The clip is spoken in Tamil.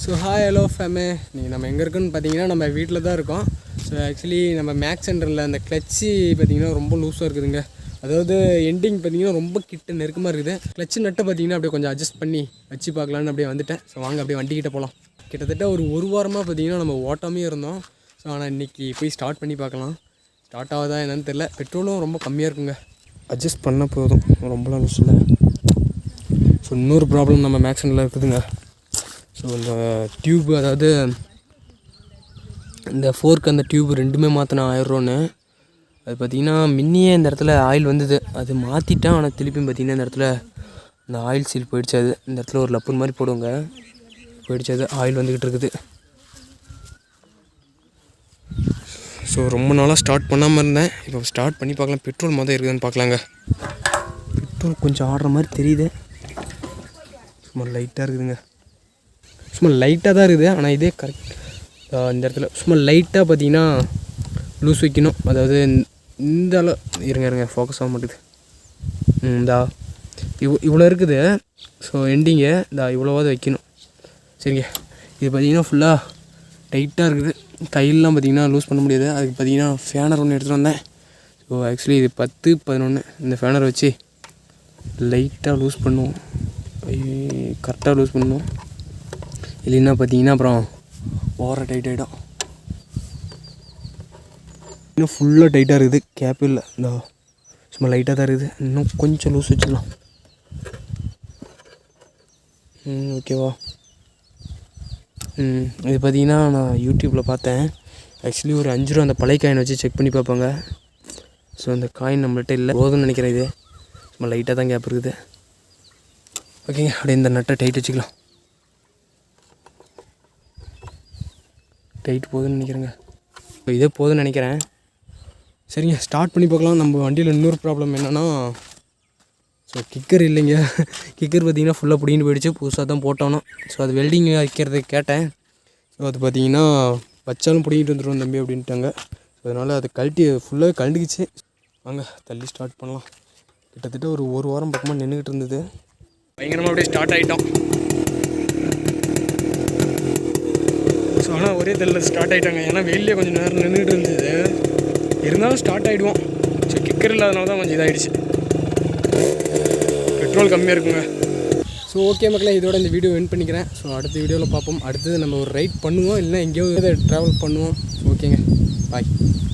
ஸோ ஹாய் ஹலோ ஃபேமே, நீங்கள் நம்ம எங்கே இருக்குன்னு பார்த்தீங்கன்னா நம்ம வீட்டில் தான் இருக்கோம். ஸோ ஆக்சுவலி நம்ம மேக்ஸ் சென்டரில் அந்த கிளச்சு பார்த்தீங்கன்னா ரொம்ப லூஸாக இருக்குதுங்க. அதாவது எண்டிங் பார்த்தீங்கன்னா ரொம்ப கிட்ட நெருக்கமாக இருக்குது. கிளச்சு நட்டை பார்த்தீங்கன்னா அப்படியே கொஞ்சம் அட்ஜஸ்ட் பண்ணி வச்சு பார்க்கலான்னு அப்படியே வந்துட்டேன். ஸோ வாங்க அப்படியே வண்டிக்கிட்ட போகலாம். கிட்டத்தட்ட ஒரு வாரமாக பார்த்தீங்கன்னா நம்ம ஓட்டாமே இருந்தோம். ஸோ ஆனால் இன்றைக்கி போய் ஸ்டார்ட் பண்ணி பார்க்கலாம். ஸ்டார்ட் ஆகுதா என்னன்னு தெரில. பெட்ரோலும் ரொம்ப கம்மியாக இருக்குங்க. அட்ஜஸ்ட் பண்ணால் போதும், ரொம்பலாம் லூஸ் இல்லை. ஸோ இன்னொரு ப்ராப்ளம் நம்ம மேக்ஸ் சென்டரில் இருக்குதுங்க. ஸோ இந்த டியூப், அதாவது இந்த ஃபோர்க் அந்த டியூப் ரெண்டுமே மாற்றினா 1000 ரூபான்னு. அது பார்த்திங்கன்னா முன்னையே இந்த இடத்துல ஆயில் வந்தது, அது மாற்றிட்டேன். ஆனால் திருப்பியும் பார்த்திங்கன்னா இந்த இடத்துல இந்த ஆயில் சீல் போயிடுச்சு. அது இந்த இடத்துல ஒரு லப்பர் மாதிரி போடுவாங்க, போயிடுச்சு. அது ஆயில் வந்துக்கிட்டு இருக்குது. ஸோ ரொம்ப நாளாக ஸ்டார்ட் பண்ணாமல் இருந்தேன். இப்போ ஸ்டார்ட் பண்ணி பார்க்கலாம். பெட்ரோல் மொதல் இருக்குதுன்னு பார்க்கலாங்க. பெட்ரோல் கொஞ்சம் ஆடுற மாதிரி தெரியுது. சும்மா லைட்டாக இருக்குதுங்க. சும்மா லைட்டாக தான் இருக்குது. ஆனால் இதே கரெக்ட் இந்த இடத்துல சும்மா லைட்டாக பார்த்தீங்கன்னா லூஸ் வைக்கணும். அதாவது இந்த அளவு இருங்க ஃபோக்கஸ் ஆக மாட்டேது. இந்தா இவ்வளோ இருக்குது. ஸோ எண்டிங்கு இந்த இவ்வளோவாது வைக்கணும். சரிங்க, இது பார்த்திங்கன்னா ஃபுல்லாக டைட்டாக இருக்குது. கையிலலாம் பார்த்திங்கன்னா லூஸ் பண்ண முடியாது. அதுக்கு பார்த்திங்கன்னா ஃபேனர் ஒன்று எடுத்துகிட்டு வந்தேன். ஸோ ஆக்சுவலி இது 10, 11 இந்த ஃபேனரை வச்சு லைட்டாக லூஸ் பண்ணுவோம். கரெக்டாக லூஸ் பண்ணணும். இல்லைன்னா பார்த்தீங்கன்னா அப்புறம் ஓவராக டைட் ஆகிடும். இன்னும் ஃபுல்லாக டைட்டாக இருக்குது. கேப் இல்லை, இந்த சும்மா லைட்டாக தான் இருக்குது. இன்னும் கொஞ்சம் லூஸ் வச்சுக்கலாம். ஓகேவா? இது பார்த்தீங்கன்னா நான் யூடியூப்பில் பார்த்தேன். ஆக்சுவலி ஒரு 5 ரூபா அந்த பழைய காயின் வச்சு செக் பண்ணி பார்ப்பாங்க. ஸோ அந்த காயின் நம்மள்கிட்ட இல்லை, போதும்னு நினைக்கிறேன். இது சும்மா லைட்டாக தான் கேப் இருக்குது. ஓகேங்க, அப்படியே இந்த நட்டை டைட் வச்சுக்கலாம். டைட் போதுன்னு நினைக்கிறேங்க. இப்போ இதே போதுன்னு நினைக்கிறேன். சரிங்க, ஸ்டார்ட் பண்ணி பார்க்கலாம். நம்ம வண்டியில் இன்னொரு ப்ராப்ளம் என்னென்னா, ஸோ கிக்கர் இல்லைங்க. கிக்கர் பார்த்திங்கன்னா ஃபுல்லாக பிடிங்கிட்டு போயிடுச்சு. புதுசாக தான் போட்டோன்னா. ஸோ அது வெல்டிங் வைக்கிறதுக்கு கேட்டேன். ஸோ அது பார்த்திங்கன்னா வச்சாலும் பிடிங்கிட்டு வந்துடும் தம்பி அப்படின்ட்டாங்க. ஸோ அதனால் அது கழட்டி ஃபுல்லாக கழண்டுக்குச்சு. வாங்க தள்ளி ஸ்டார்ட் பண்ணலாம். கிட்டத்தட்ட ஒரு வாரம் பக்கமாக நின்றுக்கிட்டு இருந்தது. பயங்கரமாக அப்படியே ஸ்டார்ட் ஆகிட்டோம். ஸோ ஆனால் ஒரே தெரியல ஸ்டார்ட் ஆகிட்டாங்க. ஏன்னா வெயிலே கொஞ்சம் நேரம் நின்றுட்டு இருந்தது. இருந்தாலும் ஸ்டார்ட் ஆகிடுவோம். ஸோ கிக்கர் இல்லாதனால தான் கொஞ்சம் இதாகிடுச்சு. பெட்ரோல் கம்மியாக இருக்குங்க. ஸோ ஓகே மக்களே, இதோட இந்த வீடியோ எண்ட் பண்ணிக்கிறேன். ஸோ அடுத்த வீடியோவில் பார்ப்போம். அடுத்தது நம்ம ஒரு ரைட் பண்ணுவோம், இல்லைன்னா எங்கேயோ ட்ராவல் பண்ணுவோம். ஓகேங்க, பாய்.